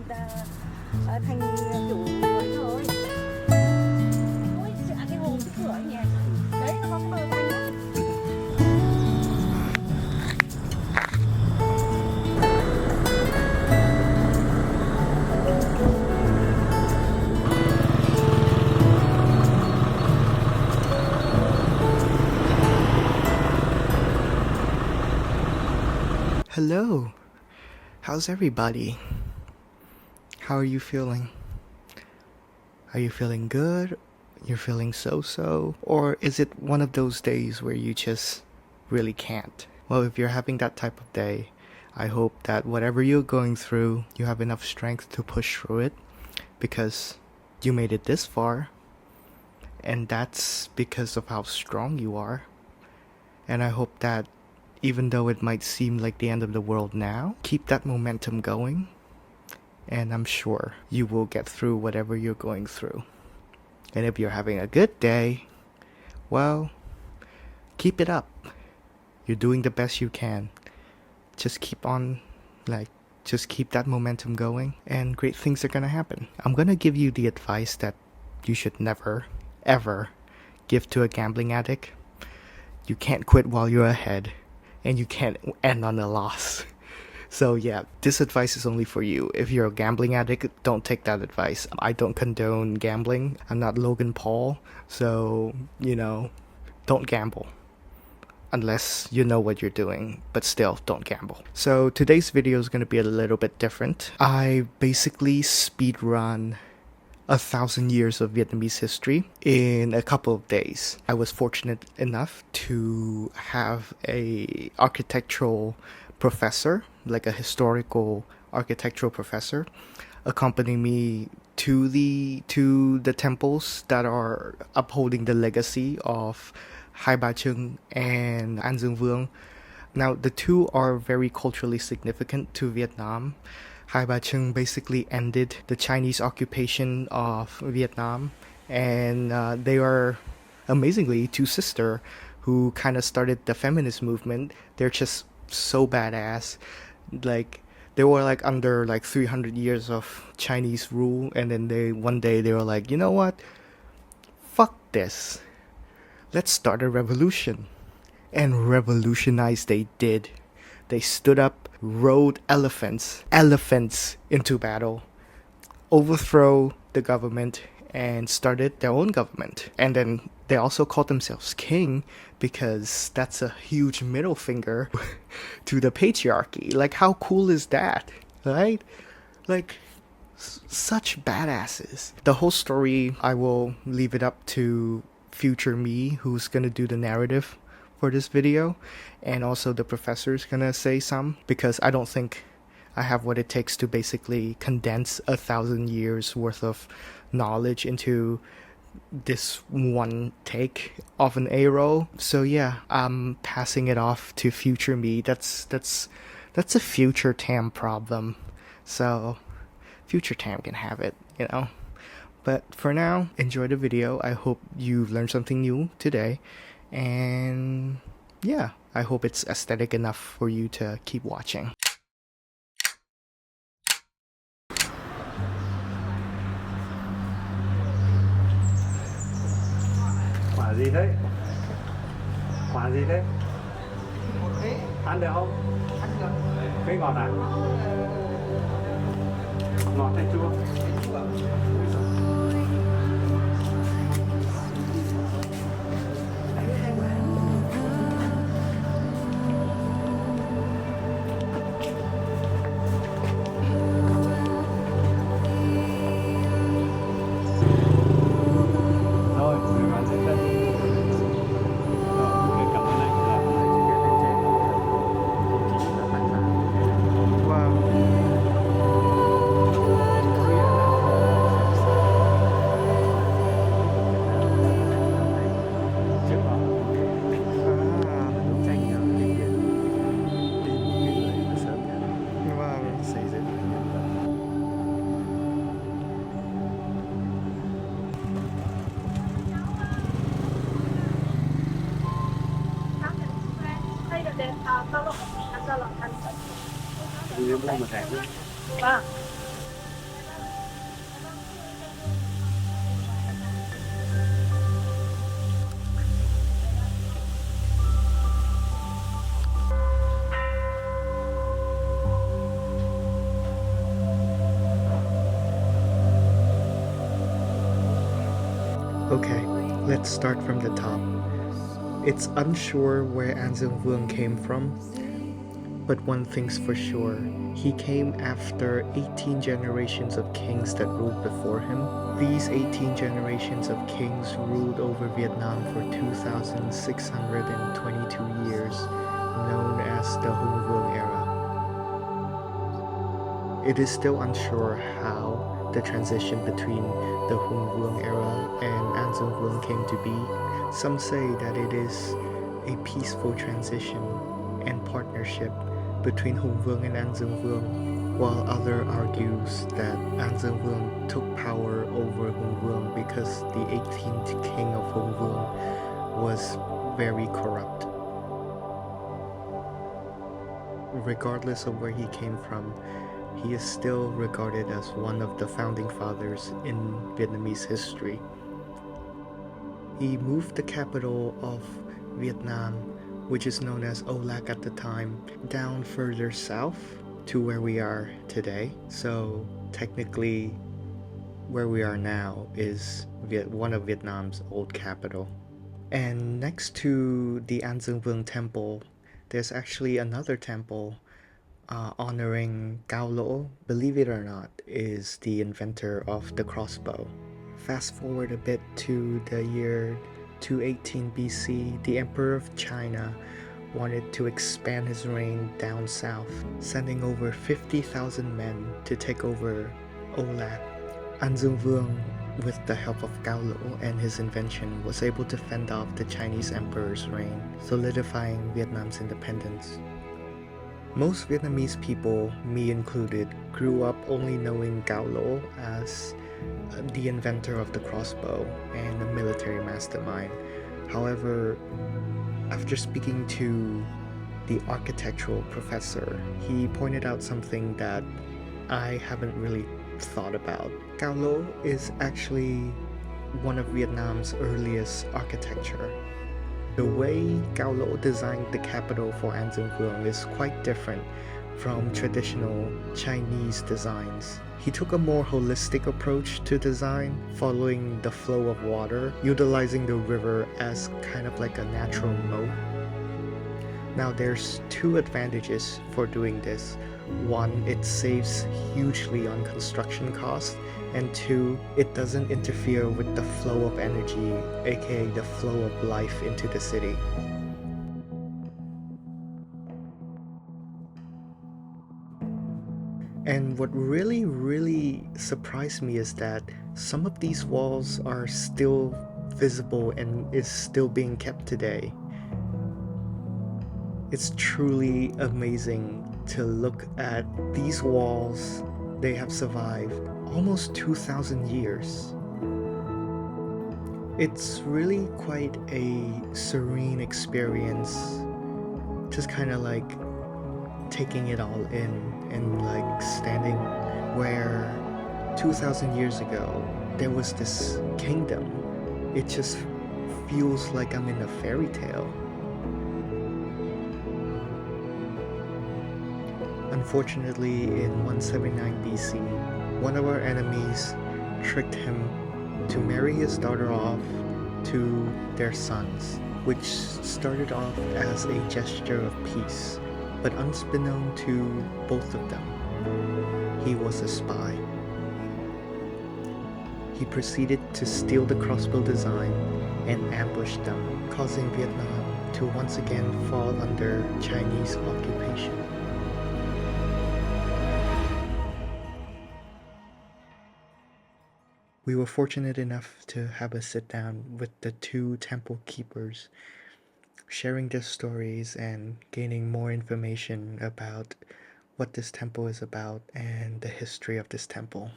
làm thành kiểu người thôi. Ôi, cái hồ cái cửa ấy nhỉ. Đấy nó có cái bờ xanh đó. Hello, how's everybody? How are you feeling? Are you feeling good? You're feeling so-so? Or is it one of those days where you just really can't? Well, if you're having that type of day, I hope that whatever you're going through, you have enough strength to push through it, because you made it this far, and that's because of how strong you are. And I hope that even though it might seem like the end of the world now, keep that momentum going, and I'm sure you will get through whatever you're going through. And if you're having a good day, well, keep it up. You're doing the best you can. Just keep on, just keep that momentum going, and great things are gonna happen. I'm gonna give you the advice that you should never, ever give to a gambling addict. You can't quit while you're ahead, and you can't end on a loss. So yeah, this advice is only for you. If you're a gambling addict, don't take that advice. I don't condone gambling. I'm not Logan Paul, so, don't gamble. Unless you know what you're doing, but still, don't gamble. So today's video is going to be a little bit different. I basically speedrun 1,000 years of Vietnamese history in a couple of days. I was fortunate enough to have a architectural professor, like a historical architectural professor, accompany me to the temples that are upholding the legacy of Hai Ba Trung and An Dương Vương. Now, the two are very culturally significant to Vietnam. Hai Ba Trung basically ended the Chinese occupation of Vietnam, and they are amazingly two sisters who kind of started the feminist movement. They're just so badass. Like, they were under 300 years of Chinese rule, and then one day they were like, you know what? Fuck this. Let's start a revolution. And revolutionize they did. They stood up, rode elephants into battle, overthrow the government, and started their own government. And then they also called themselves king, because that's a huge middle finger to the patriarchy. Like, how cool is that, right? Like, such badasses. The whole story, I will leave it up to future me, who's gonna do the narrative for this video, and also the professor's gonna say some, because I don't think I have what it takes to basically condense 1,000 years worth of knowledge into this one take of an A-roll. So yeah, I'm passing it off to future me. That's a future Tam problem. So future Tam can have it, But for now, enjoy the video. I hope you learned something new today. And yeah, I hope it's aesthetic enough for you to keep watching. Quả gì đấy? Quả gì đấy? Ăn được không? Ăn được. Cái ngọt à? Ngọt hay chua? Vâng. Okay, let's start from the top. It's unsure where An Dương Vương came from, but one thing's for sure. He came after 18 generations of kings that ruled before him. These 18 generations of kings ruled over Vietnam for 2,622 years, known as the Hùng Vương era. It is still unsure how the transition between the Hùng Vương era and An Dương Vương came to be. Some say that it is a peaceful transition and partnership between Hùng Vương and An Dương Vương, while other argues that An Dương Vương took power over Hùng Vương because the 18th king of Hùng Vương was very corrupt. Regardless of where he came from, he is still regarded as one of the founding fathers in Vietnamese history. He moved the capital of Vietnam, which is known as Âu Lạc at the time, down further south to where we are today. So technically, where we are now is one of Vietnam's old capital. And next to the An Dương Vương temple, there's actually another temple honoring Cao Lỗ, believe it or not, is the inventor of the crossbow. Fast forward a bit to the year 218 BC, the Emperor of China wanted to expand his reign down south, sending over 50,000 men to take over Âu Lạc. An Dương Vương, with the help of Cao Lỗ and his invention, was able to fend off the Chinese emperor's reign, solidifying Vietnam's independence. Most Vietnamese people, me included, grew up only knowing Cao Lỗ as the inventor of the crossbow and a military mastermind. However, after speaking to the architectural professor, he pointed out something that I haven't really thought about. Cao Lỗ is actually one of Vietnam's earliest architecture. The way Cao Lỗ designed the capital for An Dương Vương is quite different from traditional Chinese designs. He took a more holistic approach to design, following the flow of water, utilizing the river as kind of like a natural moat. Now there's two advantages for doing this. One, it saves hugely on construction costs, and two, it doesn't interfere with the flow of energy, aka the flow of life into the city. And what really surprised me is that some of these walls are still visible and is still being kept today. It's truly amazing to look at these walls. They have survived almost 2,000 years. It's really quite a serene experience, just kind of like taking it all in and like standing where 2,000 years ago there was this kingdom. It just feels like I'm in a fairy tale. Unfortunately, in 179 BC, one of our enemies tricked him to marry his daughter off to their sons, which started off as a gesture of peace. But unbeknown to both of them, he was a spy. He proceeded to steal the crossbow design and ambush them, causing Vietnam to once again fall under Chinese occupation. We were fortunate enough to have a sit down with the two temple keepers, sharing their stories and gaining more information about what this temple is about and the history of this temple.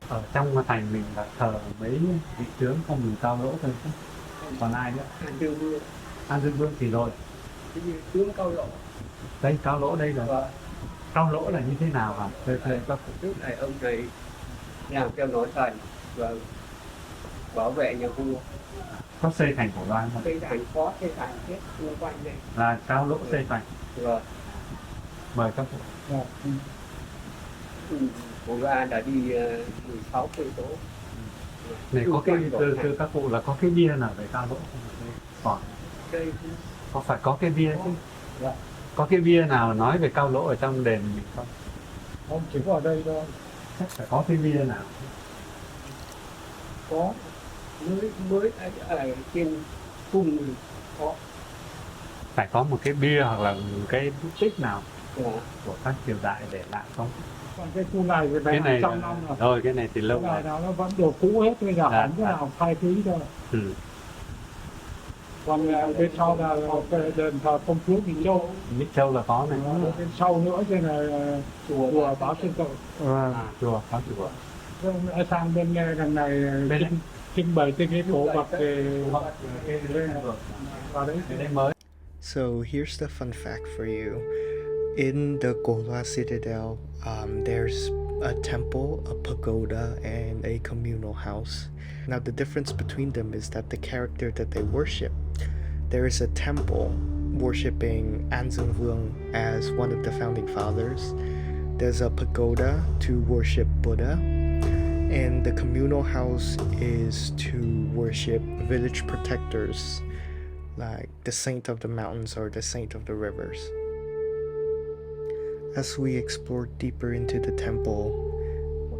Ở trong thành mình là thờ mấy vị tướng không mình Cao Lỗ thôi chứ. Còn ai nữa? An Dương Vương. An Dương Vương thì rồi. Tướng Cao Lỗ. Đây Cao Lỗ đây rồi. Vâng. Cao Lỗ là như thế nào hả? Trước này ông này làm cho nội thành và bảo vệ nhà vua. Có xây thành Cổ Loa không? Xây thành có xây thành hết xung quanh đây. Là Cao Lỗ xây thành. Rồi. Mời các Cổ Loa đã đi 16 cây số. Này có cái từ các cụ là có cái bia nào về cao lỗ không? Còn Đây có phải có cái bia chứ? Dạ. Có cái bia nào nói về cao lỗ ở trong đền mình không? Không chỉ có ở đây thôi. Chắc phải có cái bia nào. có mới ở trên cung có. Phải có một cái bia hoặc là một cái bút tích nào Dạ. của các triều đại để lại không? Còn cái khu này thì Cái này 100 năm rồi. rồi, cái này thì lâu Cái này rồi. nó vẫn đồ cũ hết, bây giờ Dạ, không cái dạ. nào thay tí thôi. Ừ. Còn bên sau là cái đền thờ công chúa Bình Châu. Mít Châu là có này. Bên sau nữa trên là chùa Báo Sơn Tội. À, chùa, có chùa. Ở sang bên đằng này Bên trưng bày cái cổ vật về vào đấy. cái đấy mới. So here's the fun fact for you. In the Cổ Loa Citadel, there's a temple, a pagoda, and a communal house. Now the difference between them is that the character that they worship, there is a temple worshipping An Dương Vương as one of the founding fathers. There's a pagoda to worship Buddha. And the communal house is to worship village protectors like the saint of the mountains or the saint of the rivers. As we explored deeper into the temple,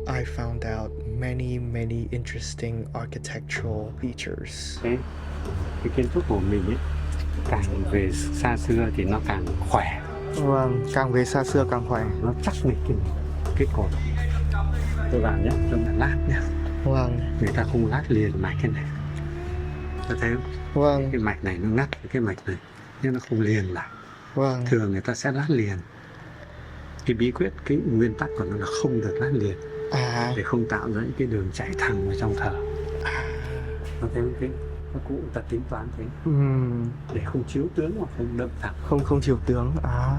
I found out many interesting architectural features. Cái kiến trúc của mình ấy, càng về xa xưa thì nó càng khỏe, Vâng, càng về xa xưa càng khỏe. nó chắc nịch cái cột. Tôi bảo nhé, chúng là lát nhé. Vâng, Người ta không lát liền mạch cái này. Tôi thấy không? vâng, Cái mạch này nó ngắt cái mạch này, nhưng nó không liền lại. vâng. Thường người ta sẽ lát liền. Cái bí quyết, cái nguyên tắc của nó là không được lát liền, À, để không tạo ra những cái đường chạy thẳng vào trong thờ. Nó thấy cái các cụ ta tính toán thế, để không chiếu tướng hoặc không đâm thẳng. không chiều tướng. À.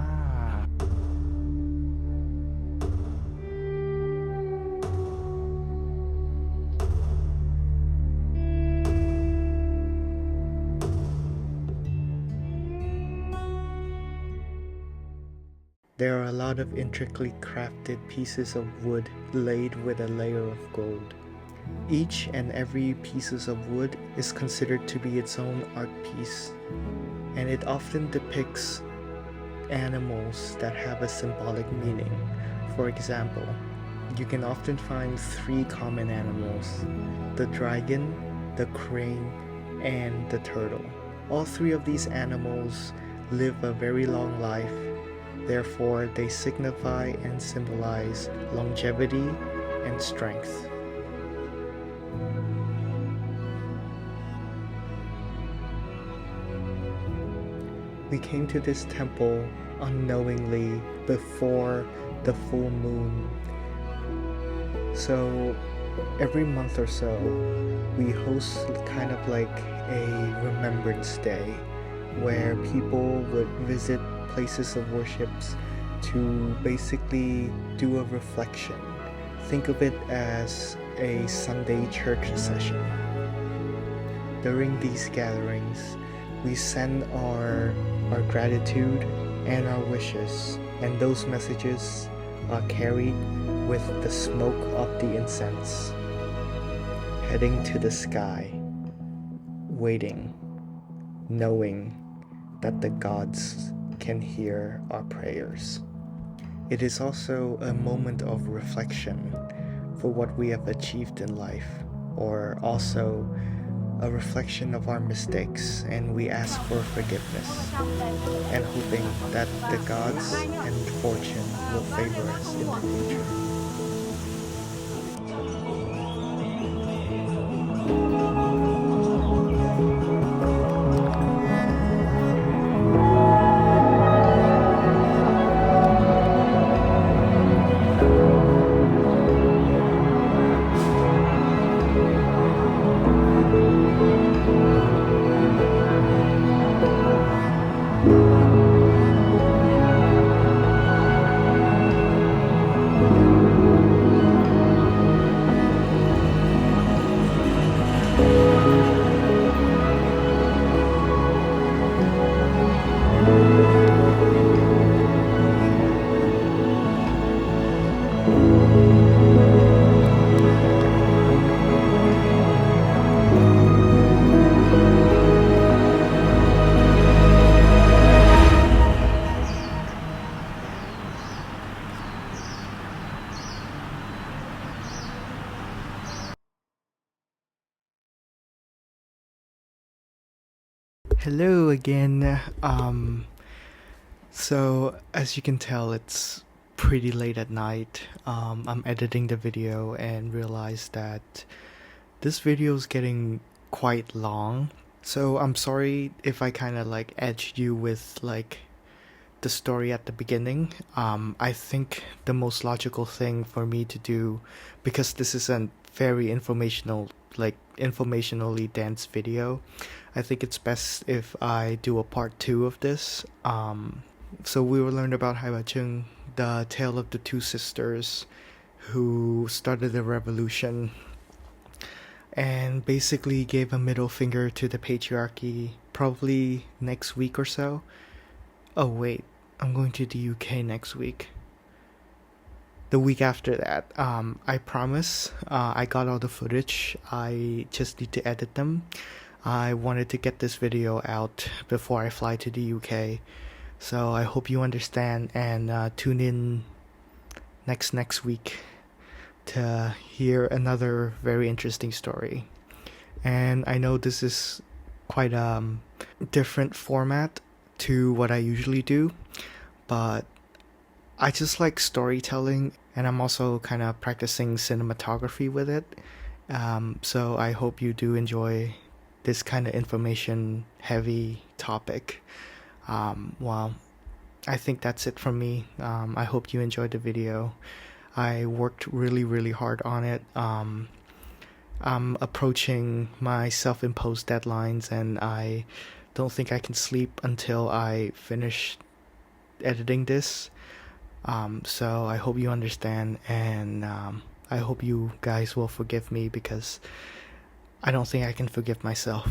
There are a lot of intricately crafted pieces of wood laid with a layer of gold. Each and every piece of wood is considered to be its own art piece, and it often depicts animals that have a symbolic meaning. For example, you can often find 3 common animals: the dragon, the crane, and the turtle. All 3 of these animals live a very long life. Therefore, they signify and symbolize longevity and strength. We came to this temple unknowingly before the full moon. So every month or so, we host kind of like a remembrance day where people would visit places of worships to basically do a reflection. Think of it as a Sunday church session. During these gatherings, we send our gratitude and our wishes, and those messages are carried with the smoke of the incense, heading to the sky, waiting, knowing that the gods can hear our prayers. It is also a moment of reflection for what we have achieved in life, or also a reflection of our mistakes, and we ask for forgiveness and hoping that the gods and fortune will favor us in the future. Hello again. So as you can tell, it's pretty late at night. I'm editing the video and realized that this video is getting quite long. So I'm sorry if I kind of like edged you with like the story at the beginning. I think the most logical thing for me to do, because this is a very informationally dense video, I think it's best if I do a part 2 of this. So we will learn about Hai Ba Chung, the tale of the two sisters who started the revolution and basically gave a middle finger to the patriarchy probably next week or so. Oh wait, I'm going to the UK next week. The week after that. I promise. I got all the footage. I just need to edit them. I wanted to get this video out before I fly to the UK. So I hope you understand and tune in next week to hear another very interesting story. And I know this is quite a different format to what I usually do, but I just like storytelling, and I'm also kind of practicing cinematography with it. So I hope you do enjoy this kind of information heavy topic. Well, I think that's it from me. I hope you enjoyed the video. I worked really hard on it. I'm approaching my self-imposed deadlines, and I don't think I can sleep until I finish editing this. So I hope you understand, and I hope you guys will forgive me, because I don't think I can forgive myself.